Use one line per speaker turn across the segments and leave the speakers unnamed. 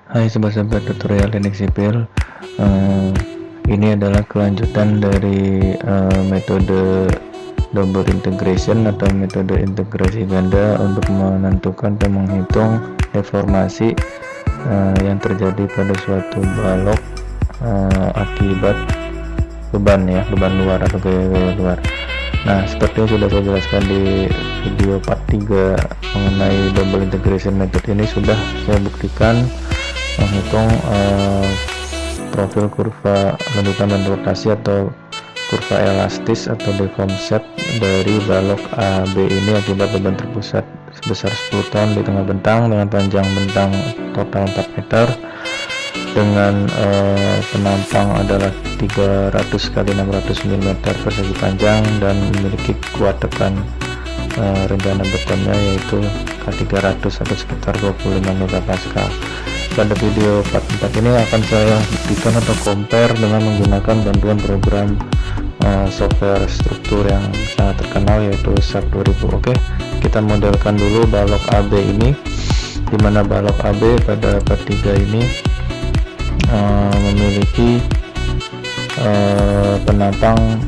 Hai sobat-sobat tutorial teknik sipil. Ini adalah kelanjutan dari metode double integration atau metode integrasi ganda untuk menentukan dan menghitung deformasi yang terjadi pada suatu balok akibat beban luar atau gaya luar. Nah, seperti yang sudah saya jelaskan di video part 3 mengenai double integration method, ini sudah saya buktikan menghitung profil kurva lanjutan dan rotasi atau kurva elastis atau deform set dari balok AB ini akibat beban terpusat sebesar 10 ton di tengah bentang dengan panjang bentang total 4 meter dengan penampang adalah 300 x 600 mm persegi panjang dan memiliki kuat tekan rencana betonnya yaitu K300 atau sekitar 25 MPa. Pada video part 4 ini akan saya buktikan atau compare dengan menggunakan bantuan program software struktur yang sangat terkenal yaitu SAP 2000. Oke, kita modelkan dulu balok AB ini, dimana balok AB pada part 3 ini memiliki penampang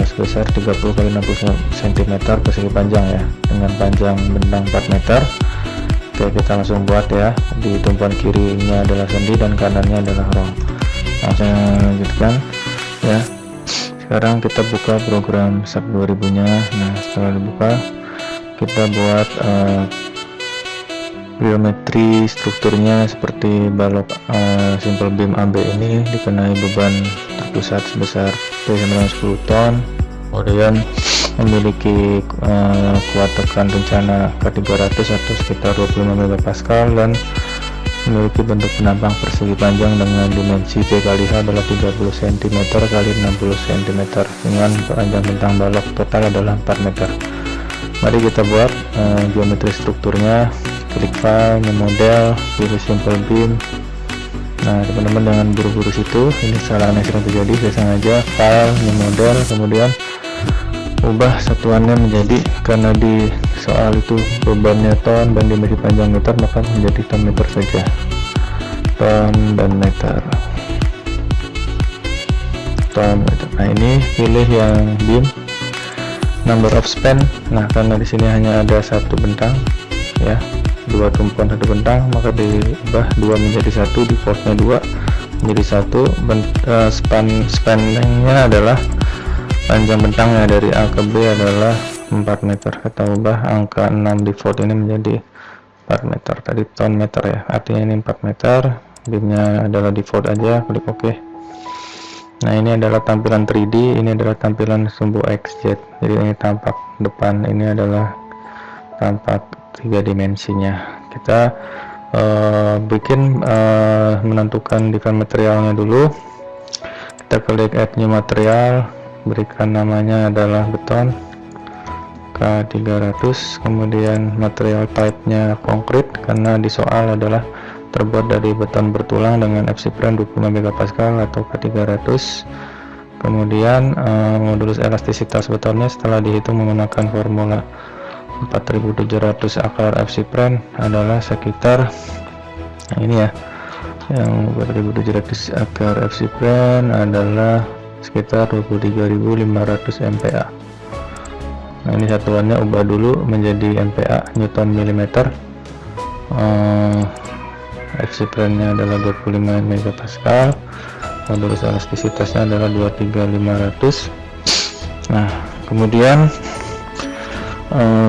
sebesar 30 x 60 cm persegi panjang ya, dengan panjang bentang 4 meter. Oke, kita langsung buat ya. Di tumpuan kirinya adalah sendi dan kanannya adalah rong. Langsung lanjutkan ya. Sekarang kita buka program SAP 2000 nya. Nah, setelah dibuka kita buat geometri strukturnya seperti balok simple beam AB ini dikenai beban terpusat sebesar P910 ton, kemudian memiliki kuat tekan rencana K300 atau sekitar 25 MPa dan memiliki bentuk penampang persegi panjang dengan dimensi P kali H adalah 30 cm kali 60 cm dengan panjang bentang balok total adalah 4 meter. Mari kita buat geometri strukturnya. Klik file, new model, pilih simple beam. Nah, teman-teman jangan buru-buru situ, ini kesalahan yang sering terjadi. Saya sengaja file, new model, kemudian ubah satuannya menjadi, karena di soal itu bebannya ton dan dimensi panjang meter, maka menjadi ton meter saja, ton dan meter, ton meter. Nah, ini pilih yang beam, number of span. Nah, karena di sini hanya ada satu bentang ya, dua tumpuan satu bentang, maka diubah 2 menjadi 1, defaultnya 2 menjadi 1. Spannya adalah panjang bentangnya dari A ke B adalah 4 meter. Kita ubah angka 6 default ini menjadi 4 meter. Tadi ton meter ya, artinya ini 4 meter. Beamnya adalah default aja, klik OK. Nah, ini adalah tampilan 3D, ini adalah tampilan sumbu XZ. Jadi ini tampak depan, ini adalah tampak 3 dimensinya. Kita bikin menentukan define materialnya dulu. Kita klik add new material, berikan namanya adalah beton K300, kemudian material type-nya konkret karena di soal adalah terbuat dari beton bertulang dengan FC prime 25 MPa atau K300. Kemudian modulus elastisitas betonnya setelah dihitung menggunakan formula 4700 akar FC prime adalah sekitar, nah ini ya, yang 4700 akar FC prime adalah sekitar 23.500 MPa. Nah, ini satuannya ubah dulu menjadi MPa, Newton milimeter. FC prime nya adalah 25 MPa, modulus elastisitasnya adalah 23.500. Nah, kemudian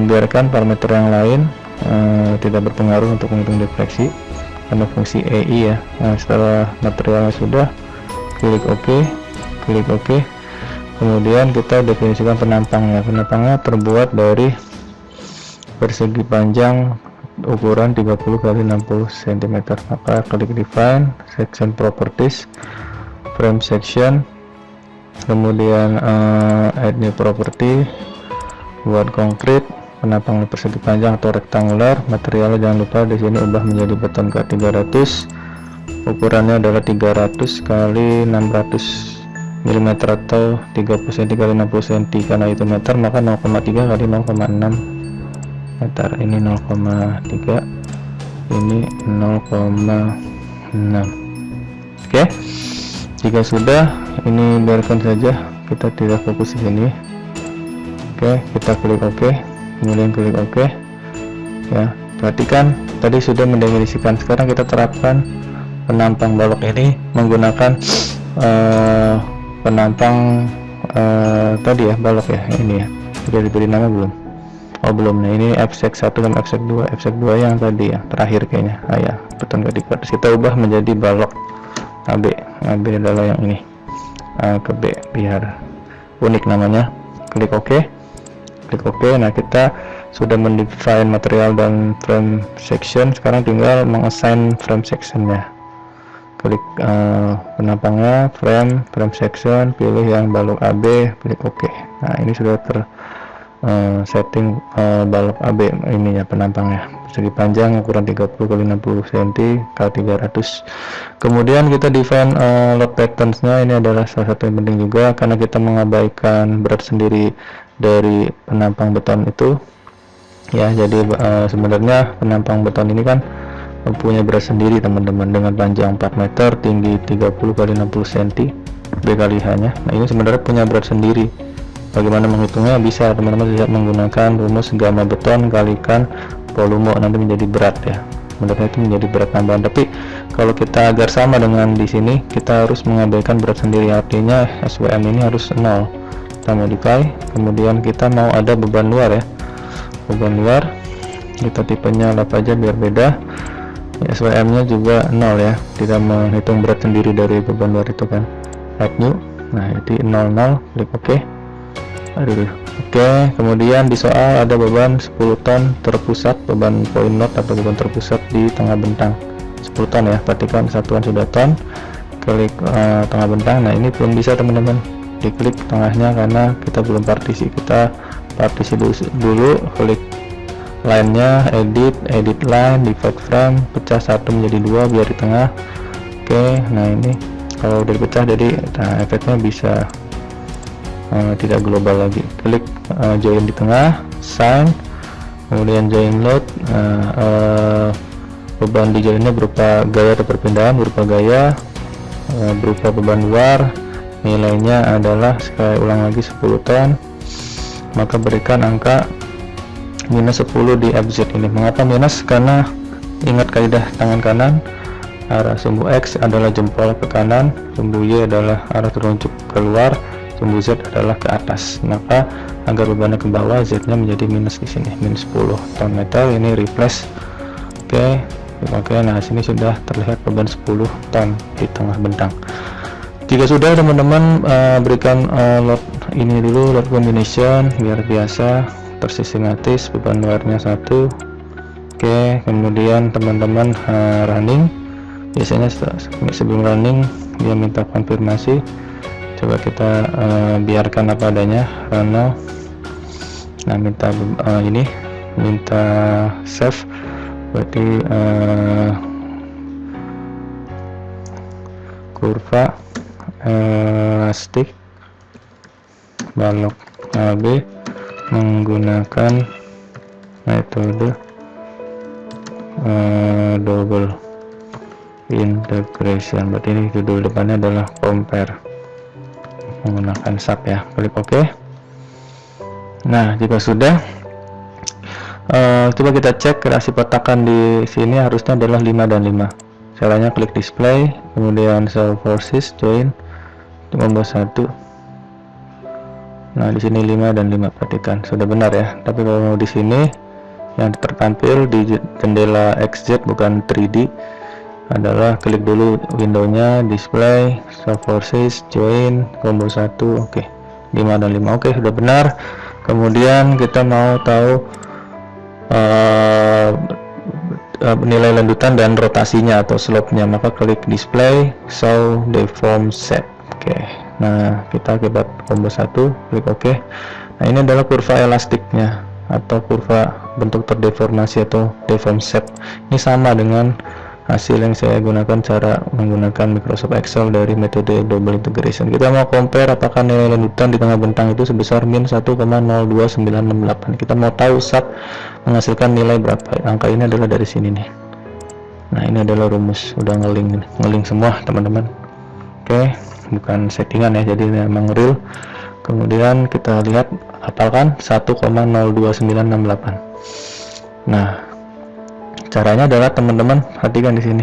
biarkan parameter yang lain tidak berpengaruh untuk menghitung defleksi karena fungsi EI ya. Nah, setelah materialnya sudah, klik OK, kemudian kita definisikan penampangnya. Penampangnya terbuat dari persegi panjang ukuran 30 x 60 cm. Maka klik define, section properties, frame section, kemudian add new property, buat konkret, penampang persegi panjang atau rektangular. Materialnya jangan lupa di sini ubah menjadi beton K300, ukurannya adalah 300 x 600 mm atau 30 cm x 60 cm. Karena itu meter, maka 0,3 x 0,6 meter. Ini 0,3 ini 0,6. Oke, jika sudah, ini biarkan saja, kita tidak fokus di sini. Oke, kita klik OK, kemudian klik OK ya. Perhatikan tadi sudah mendefinisikan, sekarang kita terapkan penampang balok ini menggunakan penampang tadi ya, balok ya, ini ya. Sudah diberi nama belum? Oh belum. Nah ini fsec 1 dan fsec 2, fsec 2 yang tadi ya, terakhir kayaknya. Ya, betul nggak dibuat. Kita ubah menjadi balok AB. AB adalah yang ini ke B biar unik namanya. Klik OK, klik OK. Nah kita sudah mendefine material dan frame section, sekarang tinggal mengassign frame sectionnya. Klik penampangnya, frame section, pilih yang balok AB, klik OK. Nah ini sudah setting balok AB ini ya, penampangnya segi panjang ukuran 30 x 60 cm x 300. Kemudian kita define load patterns-nya. Ini adalah salah satu yang penting juga karena kita mengabaikan berat sendiri dari penampang beton itu ya. Jadi sebenarnya penampang beton ini kan mempunyai berat sendiri teman-teman, dengan panjang 4 meter, tinggi 30 x 60 cm B kali H nya. Nah ini sebenarnya punya berat sendiri. Bagaimana menghitungnya? Bisa teman-teman bisa menggunakan rumus gamma beton kalikan volume, nanti menjadi berat ya. Sebenarnya itu menjadi berat tambahan, tapi kalau kita agar sama dengan di sini, kita harus mengabaikan berat sendiri, artinya SWM ini harus 0. Kita modify, kemudian kita mau ada beban luar ya, beban luar kita tipenya lap aja biar beda. SWM nya juga 0 ya, tidak menghitung berat sendiri dari beban luar itu kan. Add new, nah itu 00, klik OK. Oke, kemudian di soal ada beban 10 ton terpusat, beban point load atau beban terpusat di tengah bentang 10 ton ya. Perhatikan satuan sudah ton, klik tengah bentang. Nah ini belum bisa teman-teman, diklik tengahnya karena kita belum partisi. Kita partisi dulu, klik line-nya, edit line, divide frame, pecah satu menjadi 2 biar di tengah. Oke, nah ini kalau udah dipecah jadi efeknya bisa tidak global lagi. Klik join di tengah, sign, kemudian join load. Beban di joinnya berupa gaya atau perpindahan, berupa gaya, berupa beban luar. Nilainya adalah, sekali ulang lagi, 10 ton. Maka berikan angka minus 10 di FZ ini. Mengapa minus? Karena ingat kaidah tangan kanan, arah sumbu X adalah jempol ke kanan, sumbu Y adalah arah telunjuk keluar, sumbu Z adalah ke atas. Maka agar bebannya ke bawah, Z nya menjadi minus di sini, minus 10 ton metal. Ini replace. Oke, nah sini sudah terlihat beban 10 ton di tengah bentang. Jika sudah teman-teman berikan load ini dulu, load combination biar biasa tersistematis, beban luarnya 1. Oke, kemudian teman-teman running. Biasanya sebelum running dia minta konfirmasi. Coba kita biarkan apa adanya, run. Nah minta ini, minta save, berarti kurva elastik balok AB menggunakan metode double integration. Berarti ini judul depannya adalah compare menggunakan sub ya. Klik OK. Nah jika sudah, coba kita cek reaksi petakan di sini harusnya adalah 5 dan 5. Caranya klik display, kemudian show forces, join, tombol 1. Nah di sini 5 dan 5, perhatikan sudah benar ya. Tapi kalau di sini yang tertampil di jendela XZ bukan 3D adalah klik dulu windownya, display, show forces, join, combo 1. Oke, 5 dan 5. Oke, sudah benar. Kemudian kita mau tahu nilai lanjutan dan rotasinya atau slope-nya, maka klik display, show deform set. Oke, nah kita akibat combo 1, klik OK. Nah ini adalah kurva elastiknya atau kurva bentuk terdeformasi atau deform set. Ini sama dengan hasil yang saya gunakan cara menggunakan Microsoft Excel dari metode double integration. Kita mau compare apakah nilai lanjutan di tengah bentang itu sebesar min 1,02968. Kita mau tahu sub menghasilkan nilai berapa. Angka ini adalah dari sini nih, Nah, ini adalah rumus, udah ngeling semua teman-teman. Oke, bukan settingan ya, jadi ini memang real. Kemudian kita lihat hafalkan 1,02968. Nah, caranya adalah teman-teman perhatikan di sini.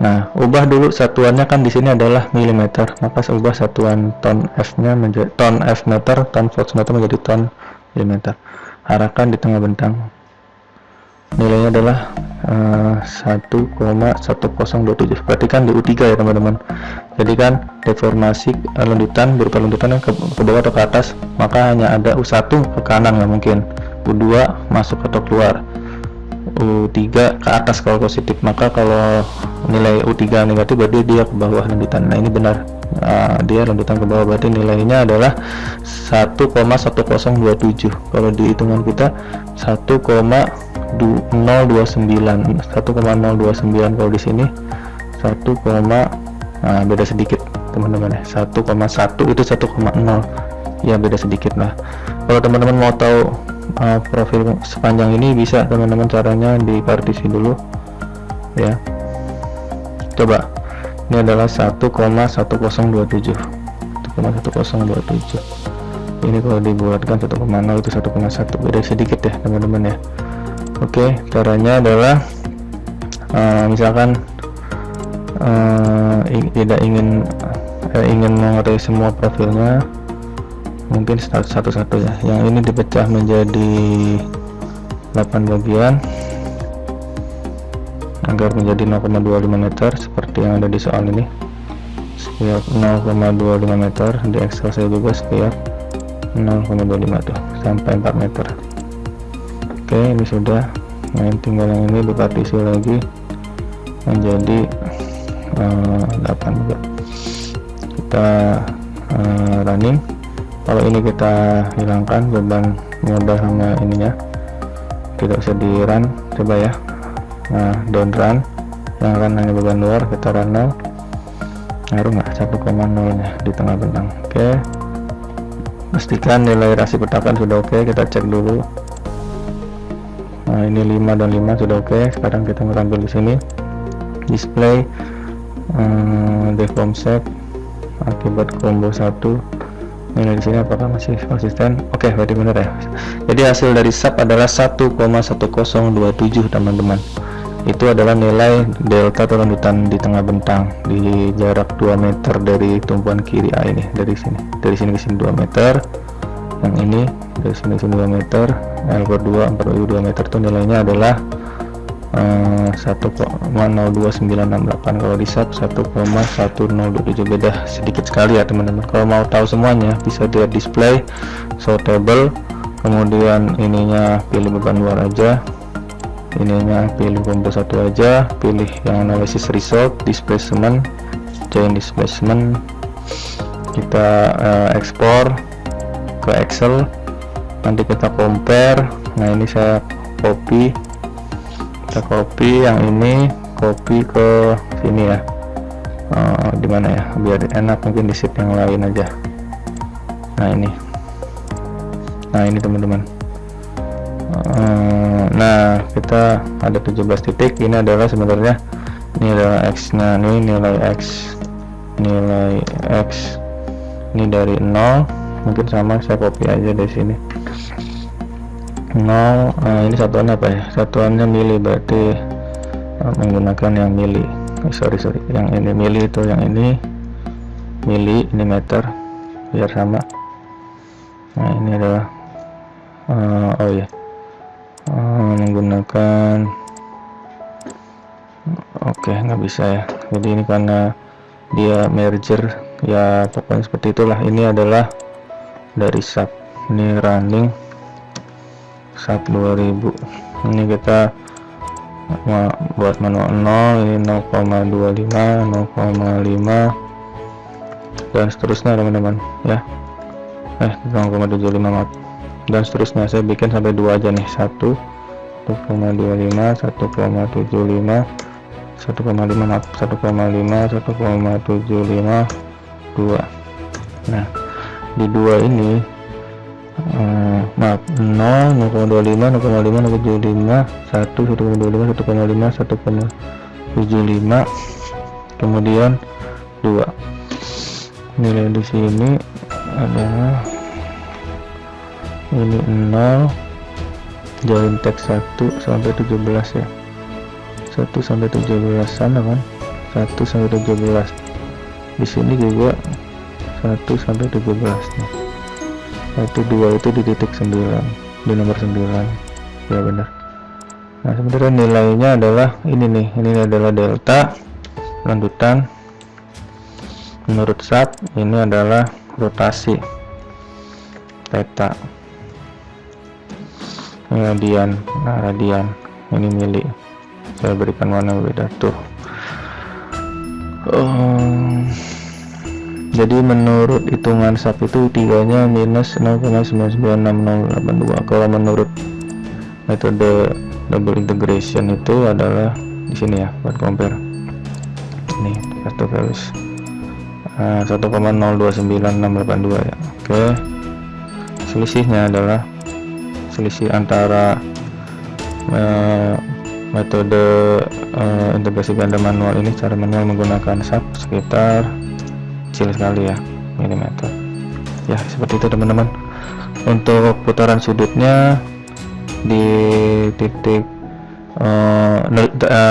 Nah, ubah dulu satuannya, kan di sini adalah milimeter, maka saya ubah satuan ton F-nya menjadi ton F meter, ton voltmeter menjadi ton milimeter. Arahkan di tengah bentang. Nilainya adalah 1,1027. Perhatikan di U3 ya teman-teman. Jadi kan deformasi lanjutan berupa lanjutan yang ke bawah atau ke atas, maka hanya ada U1 ke kanan, nggak mungkin. U2 masuk atau keluar. U3 ke atas kalau positif, maka kalau nilai U3 negatif berarti dia ke bawah lanjutan. Nah, ini benar, dia lanjutan ke bawah, berarti nilainya adalah 1,1027. Kalau di hitungan kita 1,029 kalau di sini 1, beda sedikit teman-teman ya, 1,1 itu 1,0 ya, beda sedikit. Nah, kalau teman-teman mau tahu profil sepanjang ini, bisa teman-teman caranya di partisi dulu ya. Coba, ini adalah 1,1027. Ini kalau dibuatkan 1,0 itu 1,1, beda sedikit ya teman-teman ya. Oke, caranya adalah misalkan tidak ingin mengetahui semua profilnya, mungkin satu-satu ya. Yang ini dipecah menjadi 8 bagian agar menjadi 0,25 meter seperti yang ada di soal ini. Setiap 0,25 meter di Excel saya juga setiap 0,25 tuh sampai 4 meter. Oke, ini sudah. Nah, tinggal yang ini dipartisi lagi menjadi 8 juga. Kita running. Kalau ini kita hilangkan beban modal sama ininya, tidak usah di run, coba ya. Nah, don't run, yang akan hanya beban luar, kita run 0. Ngaruh nggak 1,0 nya di tengah bentang. Oke, pastikan nilai rasi petakan sudah oke. Kita cek dulu. Nah, ini 5 dan 5 sudah oke. Sekarang kita tampil di sini display deform shape akibat combo 1. Ini di sini apakah masih konsisten? Oke, berarti benar ya. Jadi hasil dari sub adalah 1,1027 teman-teman. Itu adalah nilai delta atau lanjutan di tengah bentang di jarak 2 meter dari tumpuan kiri A ini. Dari sini ke sini 2 meter. Yang ini dari sini ke sini 2 meter. L per 2 4 2 meter itu nilainya adalah 1,02968. Kalau di sub 1,1027, beda sedikit sekali ya teman-teman. Kalau mau tahu semuanya bisa lihat display show table, kemudian ininya pilih beban luar aja, ininya pilih combo 1 aja, pilih yang analysis result, displacement, join displacement, kita ekspor ke Excel, nanti kita compare. Nah, ini saya copy yang ini, copy ke sini ya. Dimana ya, biar enak, mungkin di sheet yang lain aja. Nah, ini teman-teman. Nah, kita ada 17 titik. Ini adalah sebenarnya, ini adalah X nya, ini nilai X ini dari 0, mungkin sama, saya copy aja dari sini 0. Ini satuan apa ya, satuannya mili, berarti menggunakan yang mili. Sorry, yang ini mili, itu yang ini mili, ini meter, biar sama. Nah, ini adalah menggunakan, oke, nggak bisa ya, jadi ini karena dia merger ya, pokoknya seperti itulah. Ini adalah dari sub, ini running sub 2000. Ini kita buat manual 0, ini 0,25, 0,5 dan seterusnya teman-teman ya. 0,75 maaf, dan seterusnya. Saya bikin sampai 2 aja nih, 1,25, 1,75, 1,75, 1,5 maaf, 1,5, 1,75, 2. Nah, di 2 ini Maaf, 0, 0,25, 0,5, 0,75, 1, 1,25, 1,5, 1,75, kemudian 2. Nilai di sini adalah ini 0, join teks 1 sampai 17 ya, 1 sampai 17 sana kan, 1 sampai 17. Di sini juga 1 sampai 17 nih. 1, 2 itu di titik 9, di nomor 9 ya benar. Nah sebenarnya nilainya adalah ini nih, ini adalah delta lanjutan menurut SAP, ini adalah rotasi theta, ini radian. Nah radian ini mili, saya berikan warna beda tuh. Jadi menurut hitungan SAP itu tiganya minus 0,996082. Kalau menurut metode double integration itu adalah di sini ya, buat compare. Ini satu values 1,029682 ya. Oke. Selisihnya adalah selisih antara metode integrasi ganda manual ini, cara manual menggunakan SAP sekitar kecil sekali ya, milimeter ya, seperti itu teman-teman. Untuk putaran sudutnya di titik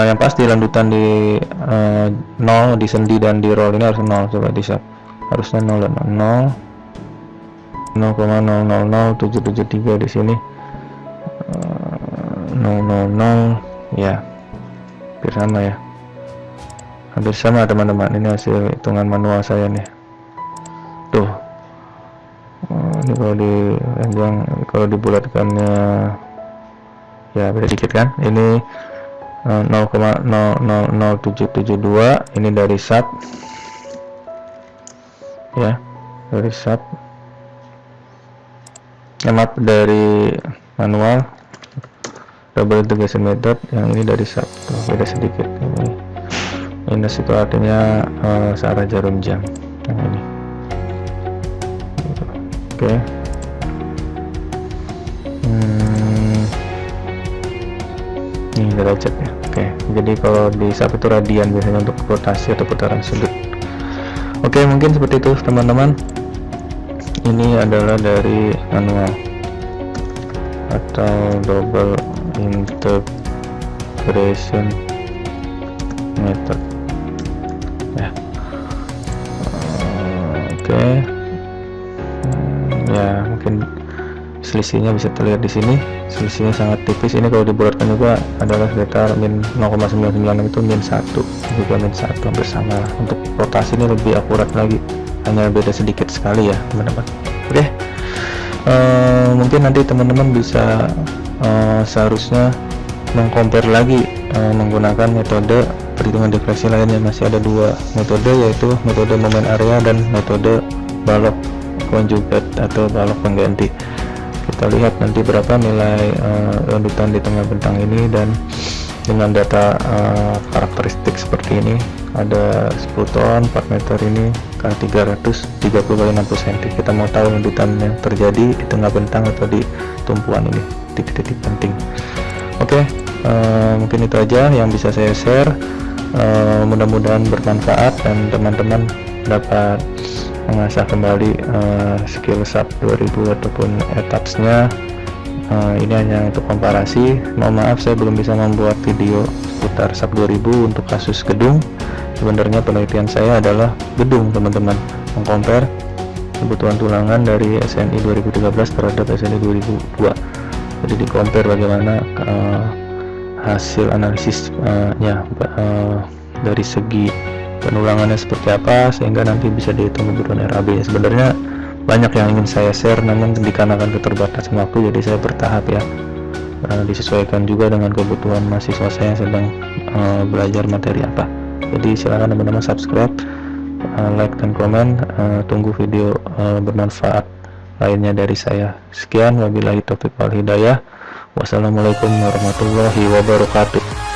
yang pasti lanjutan di 0 di sendi dan di roll ini harus 0. Coba di SAP harusnya 0 dan 0,000773 di sini 000 ya, hampir sama ya, hampir sama teman-teman. Ini hasil hitungan manual saya nih tuh. Ini kalau di ranjang, kalau dibulatkannya ya beda dikit kan. Ini 0,000772 ini dari SAP ya, dari SAP maaf, dari manual double integration method. Yang ini dari SAP tuh, beda sedikit. Ini minus itu artinya searah jarum jam. Yang ini oke. Ini derajat ya. Oke, jadi kalau di SAP itu radian biasanya untuk rotasi atau putaran sudut. Oke, mungkin seperti itu teman-teman. Ini adalah dari manual atau double integration method ya. Oke. Ya mungkin selisihnya bisa terlihat di sini, selisihnya sangat tipis. Ini kalau dibulatkan juga adalah sekitar min 0,996 itu min 1, juga min 1, hampir sama lah. Untuk rotasi ini lebih akurat lagi, hanya beda sedikit sekali ya teman-teman. Oke. Mungkin nanti teman-teman bisa seharusnya mengcompare lagi menggunakan metode perhitungan defleksi lainnya. Masih ada 2 metode, yaitu metode momen area dan metode balok conjugate atau balok pengganti. Kita lihat nanti berapa nilai lanjutan di tengah bentang ini, dan dengan data karakteristik seperti ini. Ada 10 ton 4 meter ini kan 330 kali 60 cm. Kita mau tahu lanjutan yang terjadi di tengah bentang atau di tumpuan ini, titik-titik penting. Oke, mungkin itu aja yang bisa saya share. Mudah-mudahan bermanfaat dan teman-teman dapat mengasah kembali skill SAP 2000 ataupun ETABS-nya. Ini hanya untuk komparasi. Mohon maaf saya belum bisa membuat video seputar SAP 2000 untuk kasus gedung. Sebenarnya penelitian saya adalah gedung teman-teman, mengcompare kebutuhan tulangan dari SNI 2013 terhadap SNI 2002. Jadi di compare bagaimana hasil analisis dari segi penulangannya seperti apa, sehingga nanti bisa dihitung kebutuhan RAB. Sebenarnya banyak yang ingin saya share, namun dikarenakan keterbatasan waktu, jadi saya bertahap ya, disesuaikan juga dengan kebutuhan mahasiswa saya yang sedang belajar materi apa. Jadi silakan teman-teman subscribe, like dan komen. Tunggu video bermanfaat lainnya dari saya. Sekian, wabillahi taufiq wal hidayah. Wassalamualaikum warahmatullahi wabarakatuh.